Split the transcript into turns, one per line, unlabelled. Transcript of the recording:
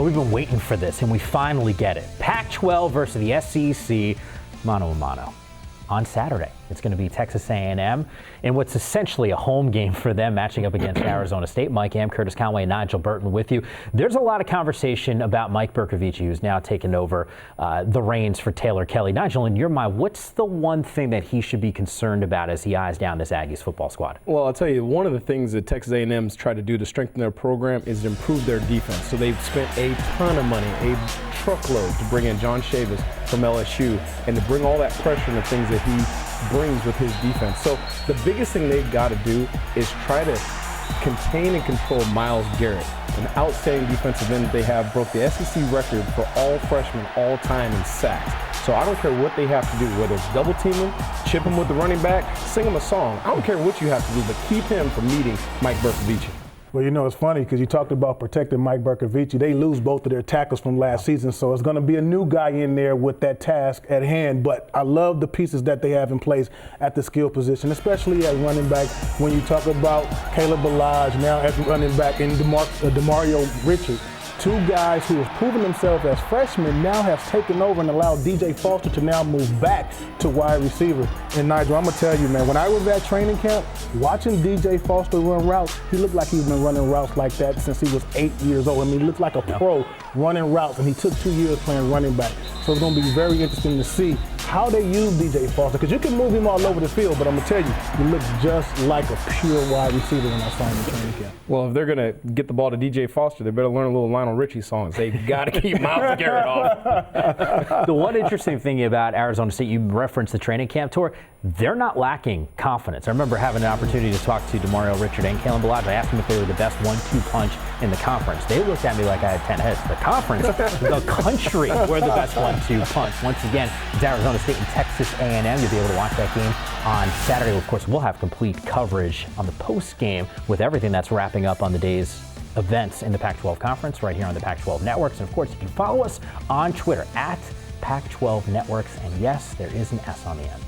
we've been waiting for this, and we finally get it. Pac-12 versus the SEC, mano a mano. On Saturday, it's going to be Texas A&M in what's essentially a home game for them, matching up against Arizona State. Mike Am, Curtis Conway, and Nigel Burton with you. There's a lot of conversation about Mike Bercovici, who's now taken over the reins for Taylor Kelly. Nigel, in your mind, what's the one thing that he should be concerned about as he eyes down this Aggies football squad?
Well, I'll tell you, one of the things that Texas A&M's tried to do to strengthen their program is to improve their defense. So they've spent a ton of money, a truckload, to bring in John Chavis from LSU and to bring all that pressure and the things that he brings with his defense. So the biggest thing they've got to do is try to contain and control Myles Garrett, an outstanding defensive end they have, broke the SEC record for all freshmen all time in sacks. So I don't care what they have to do, whether it's double team him, chip him with the running back, sing him a song. I don't care what you have to do, but keep him from meeting Mike Bercovici.
Well, it's funny because you talked about protecting Mike Bercovici. They lose both of their tackles from last season, so it's going to be a new guy in there with that task at hand. But I love the pieces that they have in place at the skill position, especially at running back. When you talk about Caleb Balaj now as running back and Demario Richard, two guys who have proven themselves as freshmen now have taken over and allowed DJ Foster to now move back to wide receiver. And Nigel, I'm going to tell you, man, when I was at training camp, watching DJ Foster run routes, he looked like he's been running routes like that since he was 8 years old. I mean, he looked like a pro running routes, and he took 2 years playing running back. So it's going to be very interesting to see how they use DJ Foster, because you can move him all over the field, but I'm going to tell you, he looks just like a pure wide receiver when I saw him in training camp.
Well, if they're going to get the ball to DJ Foster, they better learn a little Lionel Richie songs. They got to keep Myles Garrett off.
The one interesting thing about Arizona State, you referenced the training camp tour, they're not lacking confidence. I remember having an opportunity to talk to Demario Richard and Caleb Balaj. I asked them if they were the best 1-2 punch in the conference. They looked at me like I had 10 heads. The conference, the country, we're the best 1-2 punch. Once again, it's Arizona State and Texas A&M. You'll be able to watch that game on Saturday. Of course, we'll have complete coverage on the post game with everything that's wrapping up on the day's events in the Pac-12 Conference right here on the Pac-12 Networks. And of course, you can follow us on Twitter at Pac-12 Networks. And yes, there is an S on the end.